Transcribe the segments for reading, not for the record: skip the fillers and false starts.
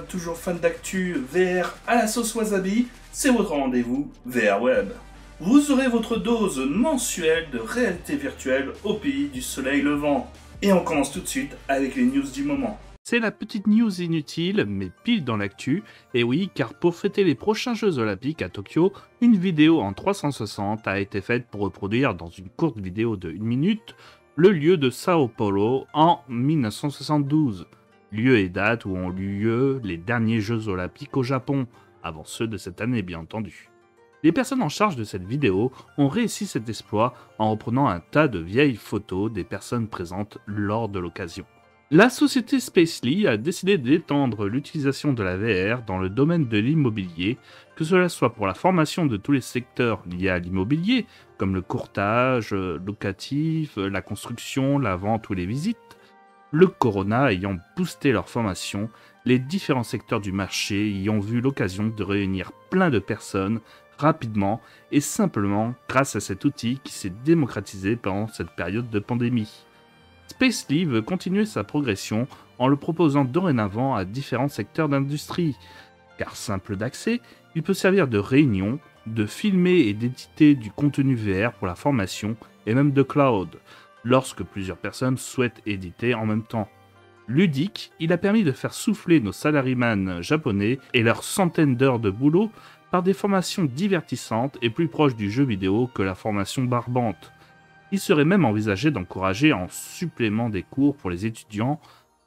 toujours fan d'actu VR à la sauce wasabi, c'est votre rendez-vous VR Web. Vous aurez votre dose mensuelle de réalité virtuelle au pays du soleil levant. Et on commence tout de suite avec les news du moment. C'est la petite news inutile, mais pile dans l'actu, et oui, car pour fêter les prochains Jeux Olympiques à Tokyo, une vidéo en 360 a été faite pour reproduire dans une courte vidéo de 1 minute le lieu de Sao Paulo en 1972, lieu et date où ont eu lieu les derniers Jeux Olympiques au Japon, avant ceux de cette année bien entendu. Les personnes en charge de cette vidéo ont réussi cet exploit en reprenant un tas de vieilles photos des personnes présentes lors de l'occasion. La société Spacely a décidé d'étendre l'utilisation de la VR dans le domaine de l'immobilier, que cela soit pour la formation de tous les secteurs liés à l'immobilier, comme le courtage locatif, la construction, la vente ou les visites. Le corona ayant boosté leur formation, les différents secteurs du marché y ont vu l'occasion de réunir plein de personnes rapidement et simplement grâce à cet outil qui s'est démocratisé pendant cette période de pandémie. Spacely veut continuer sa progression en le proposant dorénavant à différents secteurs d'industrie, car simple d'accès, il peut servir de réunion, de filmer et d'éditer du contenu VR pour la formation et même de cloud, lorsque plusieurs personnes souhaitent éditer en même temps. Ludique, il a permis de faire souffler nos salaryman japonais et leurs centaines d'heures de boulot par des formations divertissantes et plus proches du jeu vidéo que la formation barbante. Il serait même envisagé d'encourager en supplément des cours pour les étudiants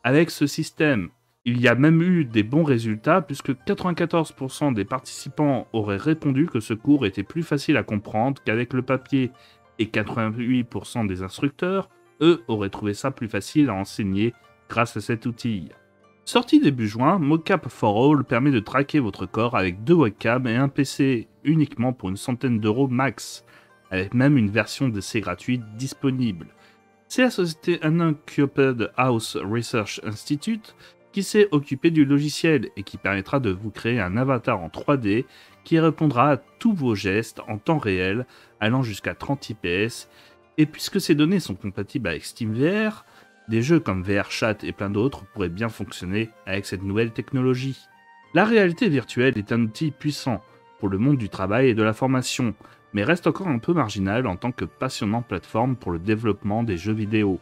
avec ce système. Il y a même eu des bons résultats puisque 94% des participants auraient répondu que ce cours était plus facile à comprendre qu'avec le papier et 88% des instructeurs, eux, auraient trouvé ça plus facile à enseigner grâce à cet outil. Sorti début juin, Mocap for All permet de traquer votre corps avec 2 webcams et un PC uniquement pour une centaine d'euros max, avec même une version d'essai gratuite disponible. C'est la société Unoccuped House Research Institute qui s'est occupée du logiciel et qui permettra de vous créer un avatar en 3D qui répondra à tous vos gestes en temps réel, allant jusqu'à 30 IPS, et puisque ces données sont compatibles avec SteamVR, des jeux comme VRChat et plein d'autres pourraient bien fonctionner avec cette nouvelle technologie. La réalité virtuelle est un outil puissant pour le monde du travail et de la formation, mais reste encore un peu marginal en tant que passionnante plateforme pour le développement des jeux vidéo.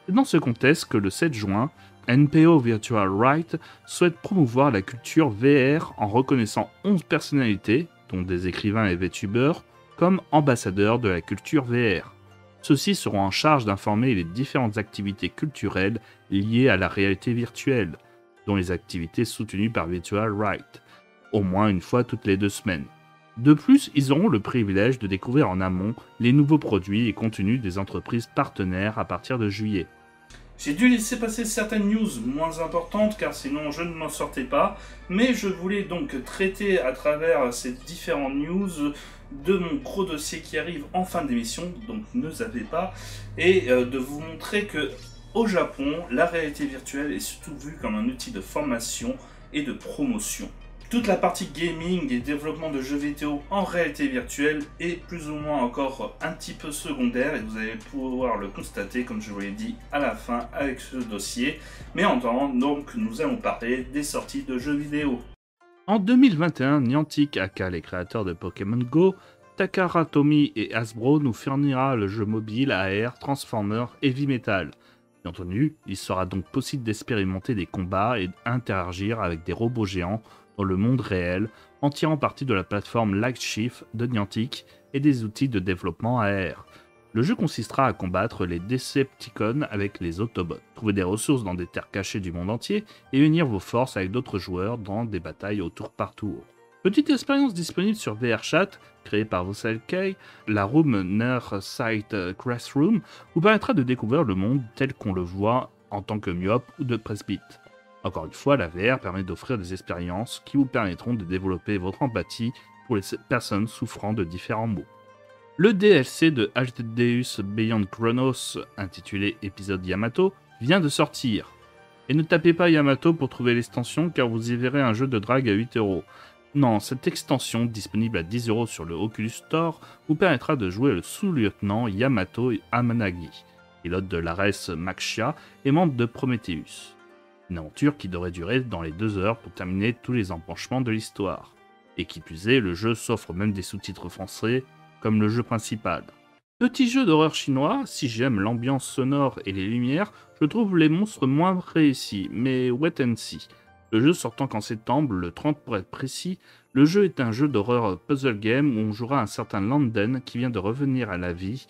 C'est dans ce contexte que le 7 juin, NPO Virtual Right souhaite promouvoir la culture VR en reconnaissant 11 personnalités, dont des écrivains et VTubers, comme ambassadeurs de la culture VR. Ceux-ci seront en charge d'informer les différentes activités culturelles liées à la réalité virtuelle, dont les activités soutenues par Virtual Right, au moins une fois toutes les 2 semaines. De plus, ils auront le privilège de découvrir en amont les nouveaux produits et contenus des entreprises partenaires à partir de juillet. J'ai dû laisser passer certaines news moins importantes car sinon je ne m'en sortais pas, mais je voulais donc traiter à travers ces différentes news de mon gros dossier qui arrive en fin d'émission, donc ne zappez pas, et de vous montrer que au Japon, la réalité virtuelle est surtout vue comme un outil de formation et de promotion. Toute la partie gaming et développement de jeux vidéo en réalité virtuelle est plus ou moins encore un petit peu secondaire et vous allez pouvoir le constater comme je vous l'ai dit à la fin avec ce dossier. Mais en temps, donc nous allons parler des sorties de jeux vidéo. En 2021, Niantic, aka les créateurs de Pokémon Go, Takara Tomy et Hasbro nous fournira le jeu mobile AR Transformer Heavy Metal. Bien entendu, il sera donc possible d'expérimenter des combats et d'interagir avec des robots géants dans le monde réel, en tirant parti de la plateforme Lightshift de Niantic et des outils de développement AR. Le jeu consistera à combattre les Decepticons avec les Autobots, trouver des ressources dans des terres cachées du monde entier et unir vos forces avec d'autres joueurs dans des batailles au tour par tour. Petite expérience disponible sur VRChat, créée par Voselkei, la Room Nearsight Classroom vous permettra de découvrir le monde tel qu'on le voit en tant que myope ou de presbyte. Encore une fois, la VR permet d'offrir des expériences qui vous permettront de développer votre empathie pour les personnes souffrant de différents maux. Le DLC de Arceus Beyond Chronos, intitulé Épisode Yamato, vient de sortir. Et ne tapez pas Yamato pour trouver l'extension car vous y verrez un jeu de drague à 8€. Non, cette extension, disponible à 10€ sur le Oculus Store, vous permettra de jouer le sous-lieutenant Yamato Amanagi, pilote de l'Ares Maxia et membre de Prometheus. Une aventure qui devrait durer dans les 2 heures pour terminer tous les embranchements de l'histoire. Et qui plus est, le jeu s'offre même des sous-titres français, comme le jeu principal. Petit jeu d'horreur chinois, si j'aime l'ambiance sonore et les lumières, je trouve les monstres moins réussis, mais wait and see. Le jeu sortant qu'en septembre, le 30 pour être précis, le jeu est un jeu d'horreur puzzle game où on jouera un certain Landen qui vient de revenir à la vie.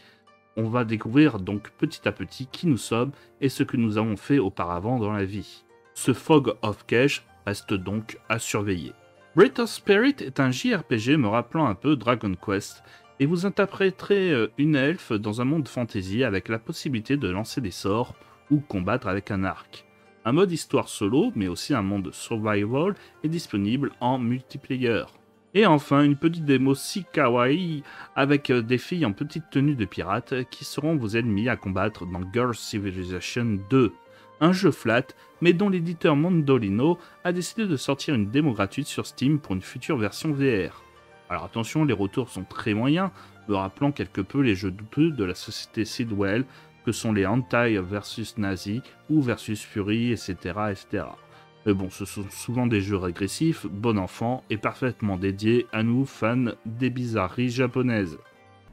On va découvrir donc petit à petit qui nous sommes et ce que nous avons fait auparavant dans la vie. Ce Fog of Cache reste donc à surveiller. Breath of Spirit est un JRPG me rappelant un peu Dragon Quest, et vous interpréterez une elfe dans un monde fantasy avec la possibilité de lancer des sorts ou combattre avec un arc. Un mode histoire solo, mais aussi un monde survival, est disponible en multiplayer. Et enfin, une petite démo si kawaii avec des filles en petite tenue de pirate qui seront vos ennemis à combattre dans Girls Civilization 2. Un jeu flat, mais dont l'éditeur Mondolino a décidé de sortir une démo gratuite sur Steam pour une future version VR. Alors attention, les retours sont très moyens, me rappelant quelque peu les jeux douteux de la société Sidwell, que sont les Hentai versus Nazi ou versus Fury, etc. etc. Mais bon, ce sont souvent des jeux régressifs, bon enfant et parfaitement dédiés à nous fans des bizarreries japonaises.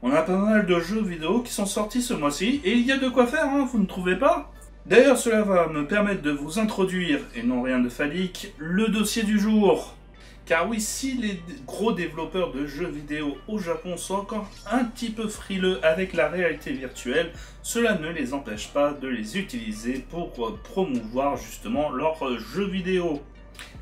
On a pas mal de jeux vidéo qui sont sortis ce mois-ci, et il y a de quoi faire, hein, vous ne trouvez pas? D'ailleurs, cela va me permettre de vous introduire, et non rien de phallique, le dossier du jour. Car oui, si les gros développeurs de jeux vidéo au Japon sont encore un petit peu frileux avec la réalité virtuelle, cela ne les empêche pas de les utiliser pour promouvoir justement leurs jeux vidéo.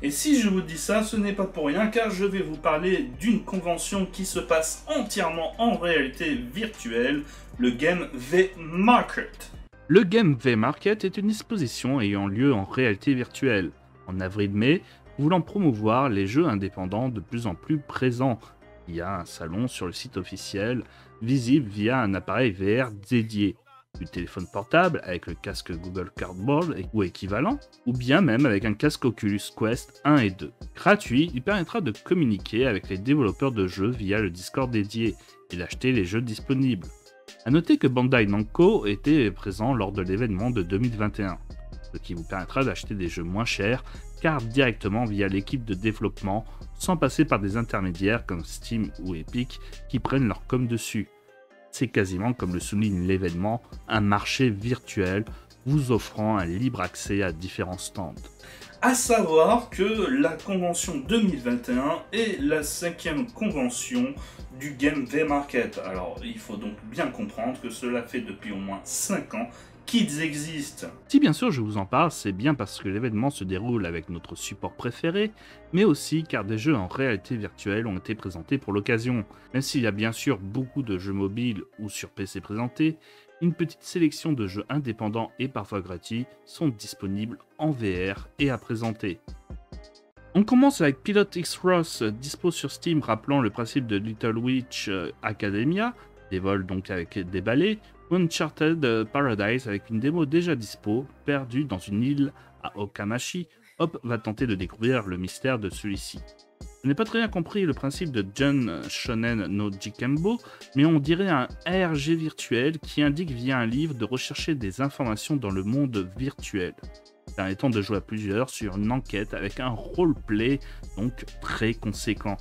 Et si je vous dis ça, ce n'est pas pour rien, car je vais vous parler d'une convention qui se passe entièrement en réalité virtuelle, le Game V-Market. Le Game V-Market est une exposition ayant lieu en réalité virtuelle. En avril-mai, voulant promouvoir les jeux indépendants de plus en plus présents. Il y a un salon sur le site officiel, visible via un appareil VR dédié. Du téléphone portable avec le casque Google Cardboard ou équivalent, ou bien même avec un casque Oculus Quest 1 et 2. Gratuit, il permettra de communiquer avec les développeurs de jeux via le Discord dédié et d'acheter les jeux disponibles. A noter que Bandai Namco était présent lors de l'événement de 2021, ce qui vous permettra d'acheter des jeux moins chers car directement via l'équipe de développement, sans passer par des intermédiaires comme Steam ou Epic qui prennent leur com dessus. C'est quasiment, comme le souligne l'événement, un marché virtuel vous offrant un libre accès à différents stands. À savoir que la convention 2021 est la 5e convention du Game V-Market. Alors il faut donc bien comprendre que cela fait depuis au moins 5 ans qu'ils existent. Si bien sûr je vous en parle, c'est bien parce que l'événement se déroule avec notre support préféré, mais aussi car des jeux en réalité virtuelle ont été présentés pour l'occasion. Même s'il y a bien sûr beaucoup de jeux mobiles ou sur PC présentés, une petite sélection de jeux indépendants et parfois gratuits sont disponibles en VR et à présenter. On commence avec Pilot X-Ross, dispo sur Steam rappelant le principe de Little Witch Academia, des vols donc avec des balais, ou Uncharted Paradise avec une démo déjà dispo, perdue dans une île à Okamashi. Hop va tenter de découvrir le mystère de celui-ci. Je n'ai pas très bien compris le principe de Jun Shonen no Jikembo, mais on dirait un ARG virtuel qui indique via un livre de rechercher des informations dans le monde virtuel, permettant de jouer à plusieurs sur une enquête avec un roleplay donc très conséquent.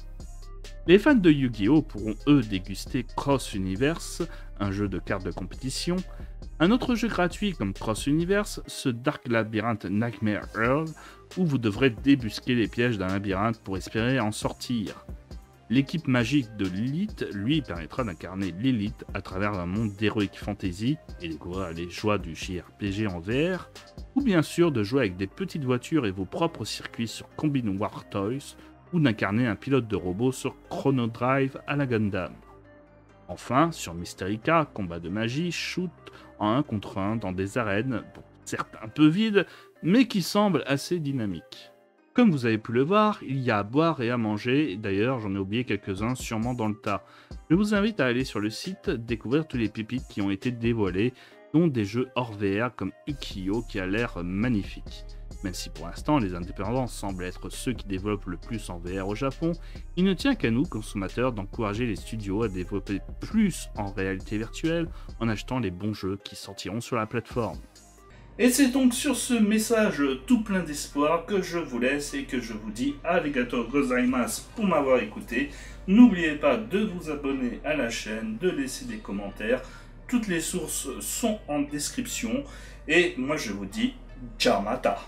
Les fans de Yu-Gi-Oh! Pourront eux déguster Cross Universe, un jeu de cartes de compétition. Un autre jeu gratuit comme Cross Universe, ce Dark Labyrinth Nightmare Earl, où vous devrez débusquer les pièges d'un labyrinthe pour espérer en sortir. L'équipe magique de Lilith, lui, permettra d'incarner Lilith à travers un monde d'heroic fantasy et découvrir les joies du JRPG en VR, ou bien sûr de jouer avec des petites voitures et vos propres circuits sur Combine War Toys, ou d'incarner un pilote de robot sur Chrono Drive à la Gundam. Enfin, sur Mysterica, combat de magie, shoot en 1 contre 1 dans des arènes, certes un peu vides, mais qui semblent assez dynamiques. Comme vous avez pu le voir, il y a à boire et à manger, et d'ailleurs j'en ai oublié quelques-uns sûrement dans le tas. Je vous invite à aller sur le site, découvrir tous les pépites qui ont été dévoilées, dont des jeux hors VR comme Ukiyo qui a l'air magnifique. Même si pour l'instant les indépendants semblent être ceux qui développent le plus en VR au Japon, il ne tient qu'à nous, consommateurs, d'encourager les studios à développer plus en réalité virtuelle en achetant les bons jeux qui sortiront sur la plateforme. Et c'est donc sur ce message tout plein d'espoir que je vous laisse et que je vous dis arigato gozaimasu pour m'avoir écouté. N'oubliez pas de vous abonner à la chaîne, de laisser des commentaires. Toutes les sources sont en description. Et moi je vous dis ciao mata.